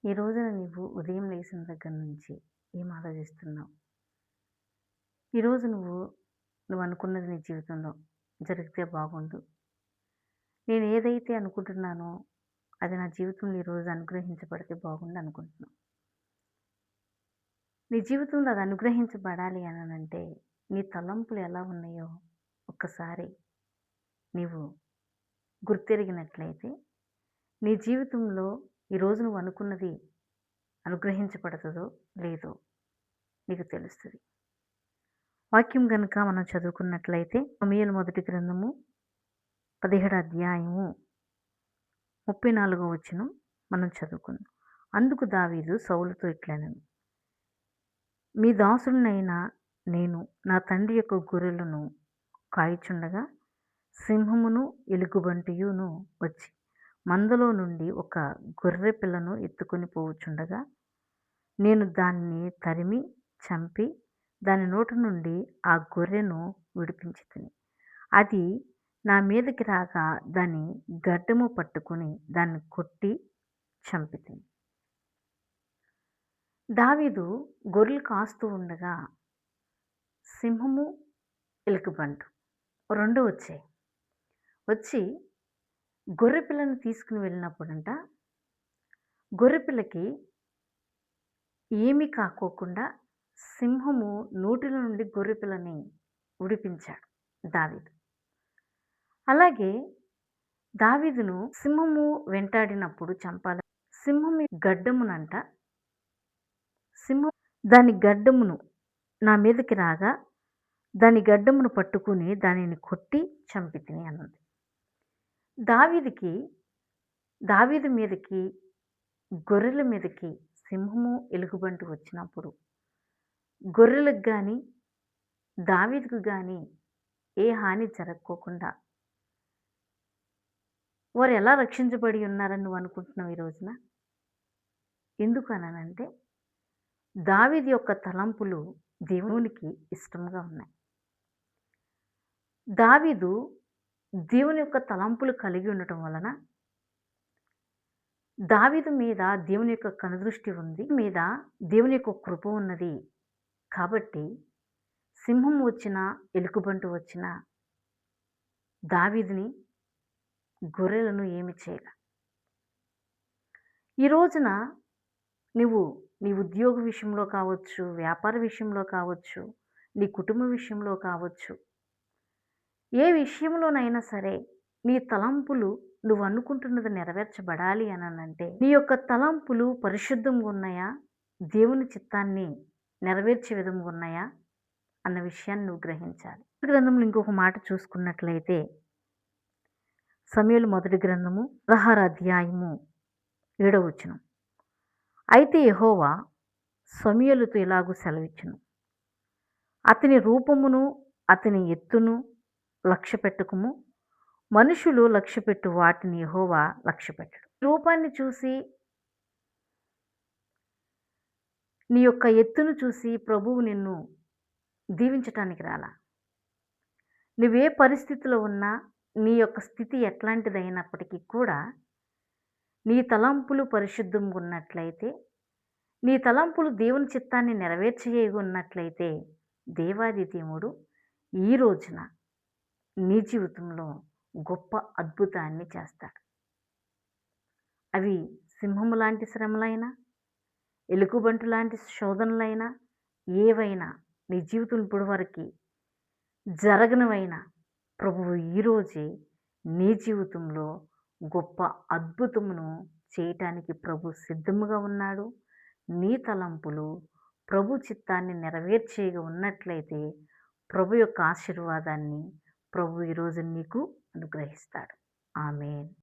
ఈ రోజున నువ్వు ఉదయం లేచిన దగ్గర నుంచి ఏం ఆలోచిస్తున్నావు? ఈరోజు నువ్వు అనుకున్నది నీ జీవితంలో జరిగితే బాగుండు. నేను ఏదైతే అనుకుంటున్నానో అది నా జీవితంలో ఈరోజు అనుగ్రహించబడితే బాగుండు అనుకుంటున్నావు. నీ జీవితంలో అది అనుగ్రహించబడాలి అనంటే నీ తలంపులు ఎలా ఉన్నాయో ఒక్కసారి నీవు గుర్తెరిగినట్లయితే నీ జీవితంలో ఈరోజు నువ్వు అనుకున్నది అనుగ్రహించబడుతుందో లేదో నీకు తెలుస్తుంది. వాక్యం గనుక మనం చదువుకున్నట్లయితే సమూయేలు మొదటి గ్రంథము 17వ అధ్యాయము 34వ వచనం మనం చదువుకుందాం. అందుకు దావీదు సౌలుతో ఇట్లనెను, మీ దాసుడినైన నేను నా తండ్రి యొక్క గొర్రెలను కాయుచుండగా సింహమును ఎలుగుబంటియును వచ్చి మందలో నుండి ఒక గొర్రె పిల్లను ఎత్తుకొని పోవుచుండగా నేను దాన్ని తరిమి చంపి దాని నోటి నుండి ఆ గొర్రెను విడిపించితిని. అది నా మీదకి రాగా దాని గడ్డము పట్టుకుని దాన్ని కొట్టి చంపితిని. దావీదు గొర్రెలు కాస్తూ ఉండగా సింహము, ఎలుగుబంటు రెండు వచ్చి గొర్రె పిల్లను తీసుకుని వెళ్ళినప్పుడంట గొర్రెపిల్లకి ఏమీ కాకోకుండా సింహము నోటిలో నుండి గొర్రెపిల్లని విడిపించాడు దావీదు. అలాగే దావీదును సింహము వెంటాడినప్పుడు చంపాలి. సింహం గడ్డమునంట సింహం దాని గడ్డమును నా మీదకి రాగా దాని గడ్డమును పట్టుకుని దానిని కొట్టి చంపితిని అన్నది. దావీదు మీదకి గొర్రెల మీదకి సింహము, ఎలుగుబంటి వచ్చినప్పుడు గొర్రెలకు కానీ దావీదుకు కానీ ఏ హాని జరగకోకుండా వారు ఎలా రక్షించబడి ఉన్నారని నువ్వు అనుకుంటున్నావు ఈ రోజున? ఎందుకు అనంటే దావీదు యొక్క తలంపులు దేవునికి ఇష్టంగా ఉన్నాయి. దావీదు దేవుని యొక్క తలంపులు కలిగి ఉండటం వలన దావీదు మీద దేవుని యొక్క కనుదృష్టి ఉంది, మీద దేవుని యొక్క కృప ఉన్నది. కాబట్టి సింహం వచ్చినా ఎలుగుబంటు వచ్చినా దావీదుని గొర్రెలను ఏమి చేయగా. ఈ రోజున నీ ఉద్యోగ విషయంలో కావచ్చు, వ్యాపార విషయంలో కావచ్చు, నీ కుటుంబ విషయంలో కావచ్చు, ఏ విషయంలోనైనా సరే నీ తలంపులు నువ్వు అనుకుంటున్నది నెరవేర్చబడాలి అనంటే నీ యొక్క తలంపులు పరిశుద్ధంగా ఉన్నాయా, దేవుని చిత్తాన్ని నెరవేర్చే విధంగా ఉన్నాయా అన్న విషయాన్ని నువ్వు గ్రహించాలి. గ్రంథంలో ఇంకొక మాట చూసుకున్నట్లయితే సమూయేలు మొదటి గ్రంథము 16వ అధ్యాయము 7వ వచనం. అయితే యెహోవా సమూయేలుతో ఇలాగూ సెలవిచ్చెను, అతని రూపమును అతని ఎత్తును లక్ష్యపెట్టకుము, మనుషులు లక్ష్యపెట్టు వాటిని యెహోవా లక్ష్యపెట్టడు. రూపాన్ని చూసి నీ యొక్క ఎత్తును చూసి ప్రభువు నిన్ను దీవించటానికి రాలా. నువ్వే పరిస్థితిలో ఉన్నా నీ యొక్క స్థితి ఎట్లాంటిదైనప్పటికీ కూడా నీ తలంపులు పరిశుద్ధంగా ఉన్నట్లయితే, నీ తలంపులు దేవుని చిత్తాన్ని నెరవేర్చేయగున్నట్లయితే దేవాది దేవుడు ఈ రోజున నీ జీవితంలో గొప్ప అద్భుతాన్ని చేస్తాడు. అవి సింహము లాంటి శ్రమలైనా, ఎలుగుబంటు లాంటి శోధనలైనా, ఏవైనా నీ జీవితం ఇప్పుడు వరకు జరగనివైనా ప్రభువు ఈరోజే నీ జీవితంలో గొప్ప అద్భుతమును చేయటానికి ప్రభు సిద్ధముగా ఉన్నాడు. నీ తలంపులు ప్రభు చిత్తాన్ని నెరవేర్చేగా ఉన్నట్లయితే ప్రభు యొక్క ఆశీర్వాదాన్ని ప్రభు ఈరోజు నీకు అనుగ్రహిస్తాడు. ఆమేన్.